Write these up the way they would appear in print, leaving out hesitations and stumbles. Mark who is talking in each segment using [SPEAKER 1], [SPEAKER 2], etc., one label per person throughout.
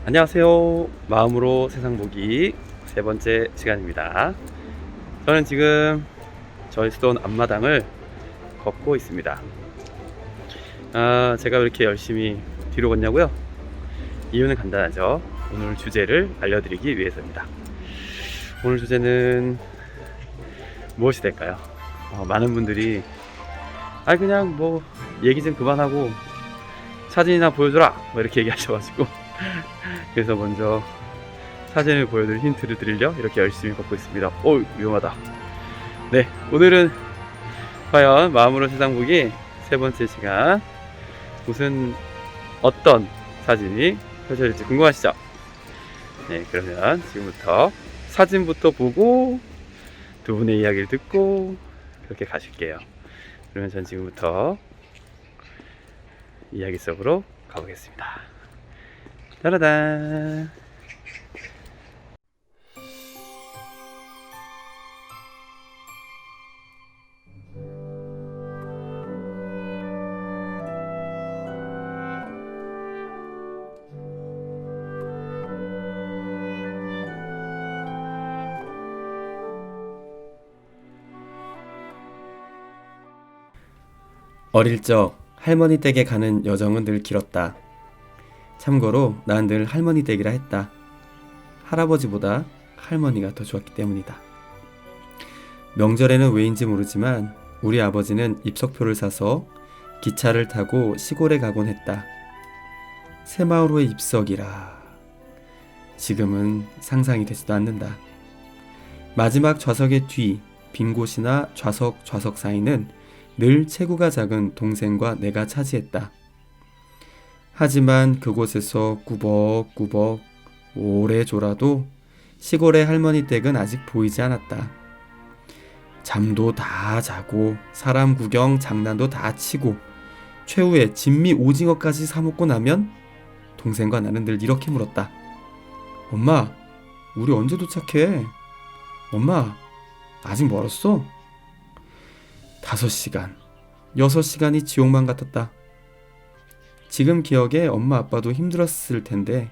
[SPEAKER 1] 안녕하세요. 마음으로 세상 보기 세 번째 시간입니다. 저는 지금 저희 수도원 앞마당을 걷고 있습니다. 제가 왜 이렇게 열심히 뒤로 걷냐고요? 이유는 간단하죠. 오늘 주제를 알려드리기 위해서입니다. 오늘 주제는 무엇이 될까요? 많은 분들이 그냥 뭐 얘기 좀 그만하고 사진이나 보여줘라 뭐 이렇게 얘기하셔가지고 그래서 먼저 사진을 보여드릴 힌트를 드리려 이렇게 열심히 걷고 있습니다. 위험하다. 네, 오늘은 과연 마음으로 세상 보기 세 번째 시간, 어떤 사진이 펼쳐질지 궁금하시죠? 네, 그러면 지금부터 사진부터 보고 두 분의 이야기를 듣고 그렇게 가실게요. 그러면 전 지금부터 이야기 속으로 가보겠습니다. 따라단.
[SPEAKER 2] 어릴 적 할머니 댁에 가는 여정은 늘 길었다. 참고로 난 늘 할머니 댁이라 했다. 할아버지보다 할머니가 더 좋았기 때문이다. 명절에는 왜인지 모르지만 우리 아버지는 입석표를 사서 기차를 타고 시골에 가곤 했다. 새마을호의 입석이라. 지금은 상상이 되지도 않는다. 마지막 좌석의 뒤 빈 곳이나 좌석 사이는 늘 체구가 작은 동생과 내가 차지했다. 하지만 그곳에서 꾸벅꾸벅 오래 졸아도 시골의 할머니 댁은 아직 보이지 않았다. 잠도 다 자고 사람 구경 장난도 다 치고 최후에 진미 오징어까지 사 먹고 나면 동생과 나는 늘 이렇게 물었다. 엄마, 우리 언제 도착해? 엄마, 아직 멀었어? 5시간, 6시간이 지옥만 같았다. 지금 기억에 엄마 아빠도 힘들었을 텐데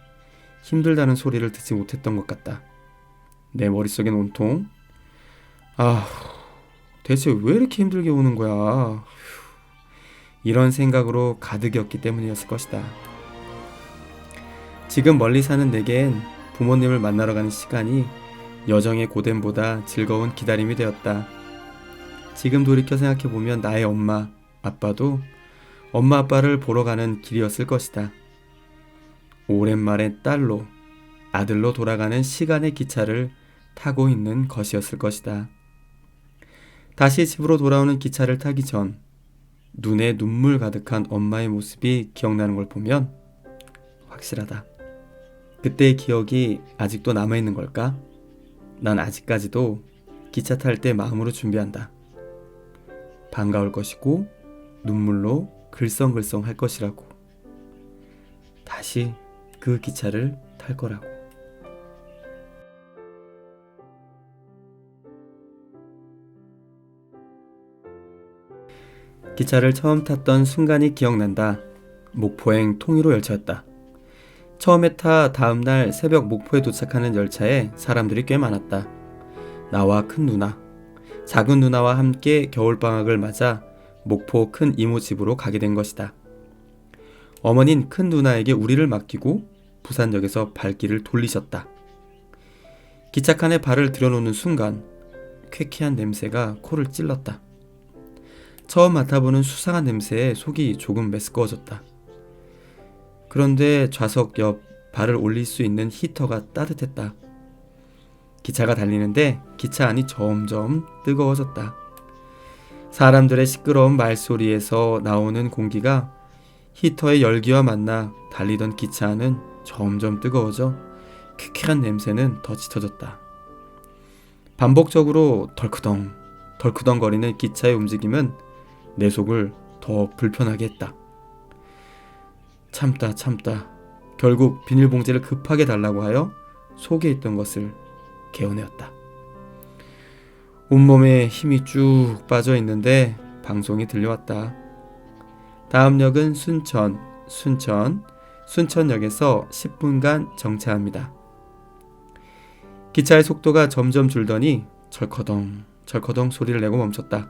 [SPEAKER 2] 힘들다는 소리를 듣지 못했던 것 같다. 내 머릿속엔 온통 대체 왜 이렇게 힘들게 오는 거야? 이런 생각으로 가득이었기 때문이었을 것이다. 지금 멀리 사는 내겐 부모님을 만나러 가는 시간이 여정의 고됨보다 즐거운 기다림이 되었다. 지금 돌이켜 생각해보면 나의 엄마, 아빠도 엄마 아빠를 보러 가는 길이었을 것이다. 오랜만에 딸로, 아들로 돌아가는 시간의 기차를 타고 있는 것이었을 것이다. 다시 집으로 돌아오는 기차를 타기 전 눈에 눈물 가득한 엄마의 모습이 기억나는 걸 보면 확실하다. 그때의 기억이 아직도 남아있는 걸까? 난 아직까지도 기차 탈 때 마음으로 준비한다. 반가울 것이고 눈물로 글썽글썽 할 것이라고. 다시 그 기차를 탈 거라고. 기차를 처음 탔던 순간이 기억난다. 목포행 통일호 열차였다. 처음에 타 다음날 새벽 목포에 도착하는 열차에 사람들이 꽤 많았다. 나와 큰 누나, 작은 누나와 함께 겨울방학을 맞아 목포 큰 이모 집으로 가게 된 것이다. 어머닌 큰 누나에게 우리를 맡기고 부산역에서 발길을 돌리셨다. 기차칸에 발을 들여놓는 순간 쾌쾌한 냄새가 코를 찔렀다. 처음 맡아보는 수상한 냄새에 속이 조금 메스꺼워졌다. 그런데 좌석 옆 발을 올릴 수 있는 히터가 따뜻했다. 기차가 달리는데 기차 안이 점점 뜨거워졌다. 사람들의 시끄러운 말소리에서 나오는 공기가 히터의 열기와 만나 달리던 기차 안은 점점 뜨거워져 쾌쾌한 냄새는 더 짙어졌다. 반복적으로 덜크덩 덜크덩거리는 기차의 움직임은 내 속을 더 불편하게 했다. 참다 결국 비닐봉지를 급하게 달라고 하여 속에 있던 것을 개어내었다. 온몸에 힘이 쭉 빠져 있는데 방송이 들려왔다. 다음 역은 순천역에서 10분간 정차합니다. 기차의 속도가 점점 줄더니 철커덩 소리를 내고 멈췄다.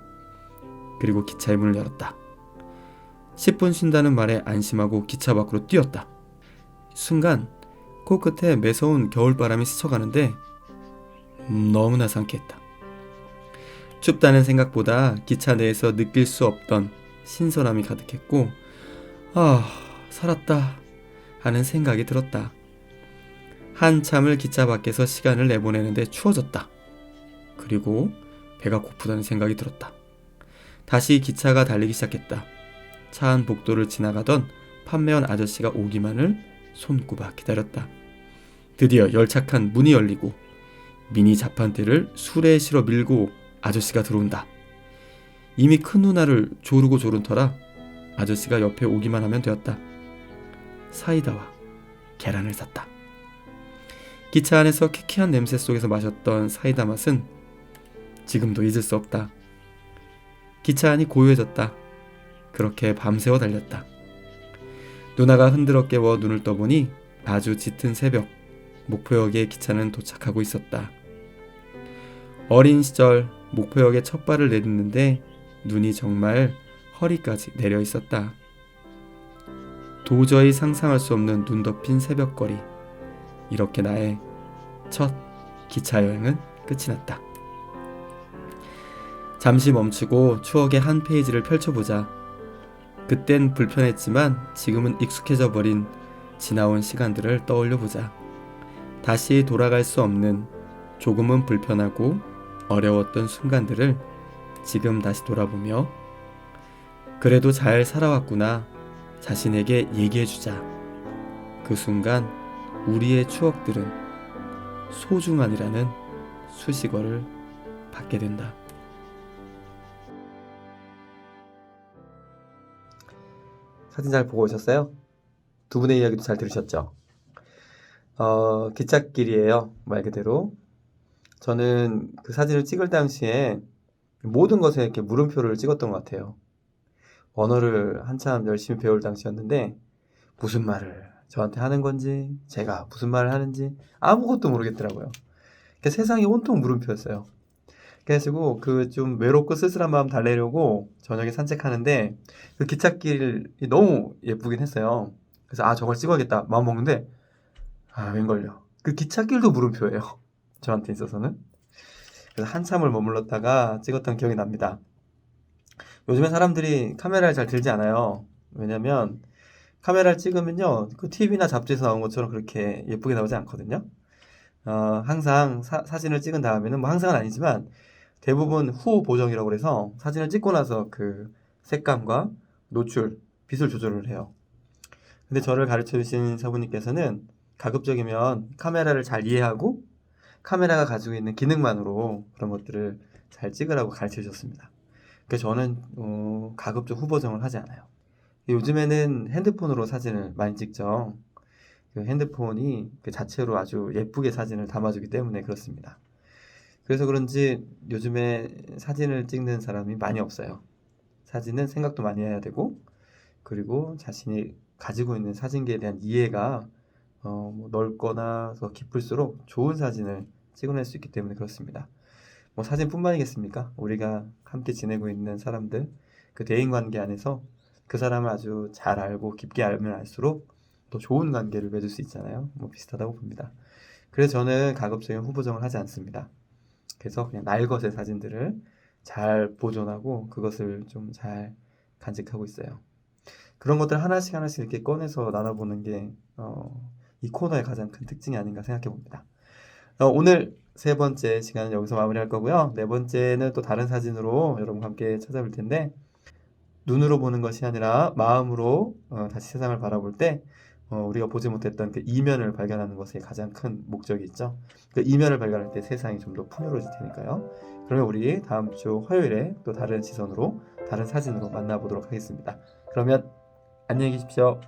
[SPEAKER 2] 그리고 기차의 문을 열었다. 10분 쉰다는 말에 안심하고 기차 밖으로 뛰었다. 순간 코끝에 매서운 겨울바람이 스쳐가는데 너무나 상쾌했다. 춥다는 생각보다 기차 내에서 느낄 수 없던 신선함이 가득했고 살았다 하는 생각이 들었다. 한참을 기차 밖에서 시간을 내보내는데 추워졌다. 그리고 배가 고프다는 생각이 들었다. 다시 기차가 달리기 시작했다. 차 안 복도를 지나가던 판매원 아저씨가 오기만을 손꼽아 기다렸다. 드디어 열차칸 문이 열리고 미니 자판대를 수레에 실어 밀고 아저씨가 들어온다. 이미 큰 누나를 조르고 조른 터라 아저씨가 옆에 오기만 하면 되었다. 사이다와 계란을 샀다. 기차 안에서 퀴퀴한 냄새 속에서 마셨던 사이다 맛은 지금도 잊을 수 없다. 기차 안이 고요해졌다. 그렇게 밤새워 달렸다. 누나가 흔들어 깨워 눈을 떠보니 아주 짙은 새벽 목포역에 기차는 도착하고 있었다. 어린 시절 목포역에 첫 발을 내딛는데 눈이 정말 허리까지 내려 있었다. 도저히 상상할 수 없는 눈 덮인 새벽거리. 이렇게 나의 첫 기차 여행은 끝이 났다. 잠시 멈추고 추억의 한 페이지를 펼쳐보자. 그땐 불편했지만 지금은 익숙해져 버린 지나온 시간들을 떠올려보자. 다시 돌아갈 수 없는 조금은 불편하고 어려웠던 순간들을 지금 다시 돌아보며 그래도 잘 살아왔구나 자신에게 얘기해주자. 그 순간 우리의 추억들은 소중한이라는 수식어를 받게 된다.
[SPEAKER 1] 사진 잘 보고 오셨어요? 두 분의 이야기도 잘 들으셨죠? 기찻길이에요. 말 그대로. 저는 그 사진을 찍을 당시에 모든 것에 이렇게 물음표를 찍었던 것 같아요. 언어를 한참 열심히 배울 당시였는데 무슨 말을 저한테 하는 건지 제가 무슨 말을 하는지 아무것도 모르겠더라고요. 세상이 온통 물음표였어요. 그래가지고 그 좀 외롭고 쓸쓸한 마음 달래려고 저녁에 산책하는데 그 기찻길이 너무 예쁘긴 했어요. 그래서 저걸 찍어야겠다 마음 먹는데 웬걸요. 그 기찻길도 물음표예요. 저한테 있어서는. 그래서 한참을 머물렀다가 찍었던 기억이 납니다. 요즘에 사람들이 카메라를 잘 들지 않아요. 왜냐면 카메라를 찍으면요 그 TV나 잡지에서 나온 것처럼 그렇게 예쁘게 나오지 않거든요. 항상 사진을 찍은 다음에는 뭐 항상은 아니지만 대부분 후호 보정이라고 해서 사진을 찍고 나서 그 색감과 노출, 빛을 조절을 해요. 근데 저를 가르쳐 주신 사부님께서는 가급적이면 카메라를 잘 이해하고 카메라가 가지고 있는 기능만으로 그런 것들을 잘 찍으라고 가르쳐 주셨습니다. 그래서 저는 가급적 후보정을 하지 않아요. 요즘에는 핸드폰으로 사진을 많이 찍죠. 그 핸드폰이 그 자체로 아주 예쁘게 사진을 담아주기 때문에 그렇습니다. 그래서 그런지 요즘에 사진을 찍는 사람이 많이 없어요. 사진은 생각도 많이 해야 되고 그리고 자신이 가지고 있는 사진기에 대한 이해가 넓거나 더 깊을수록 좋은 사진을 찍어낼 수 있기 때문에 그렇습니다. 뭐 사진뿐만이겠습니까? 우리가 함께 지내고 있는 사람들 그 대인관계 안에서 그 사람을 아주 잘 알고 깊게 알면 알수록 더 좋은 관계를 맺을 수 있잖아요. 뭐 비슷하다고 봅니다. 그래서 저는 가급적이면 후보정을 하지 않습니다. 그래서 그냥 날것의 사진들을 잘 보존하고 그것을 좀 잘 간직하고 있어요. 그런 것들 하나씩 이렇게 꺼내서 나눠보는 게 이 코너의 가장 큰 특징이 아닌가 생각해 봅니다. 오늘 세 번째 시간은 여기서 마무리할 거고요. 네 번째는 또 다른 사진으로 여러분과 함께 찾아볼 텐데 눈으로 보는 것이 아니라 마음으로 다시 세상을 바라볼 때 우리가 보지 못했던 그 이면을 발견하는 것에 가장 큰 목적이 있죠. 그 이면을 발견할 때 세상이 좀 더 풍요로워질 테니까요. 그러면 우리 다음 주 화요일에 또 다른 시선으로 다른 사진으로 만나보도록 하겠습니다. 그러면 안녕히 계십시오.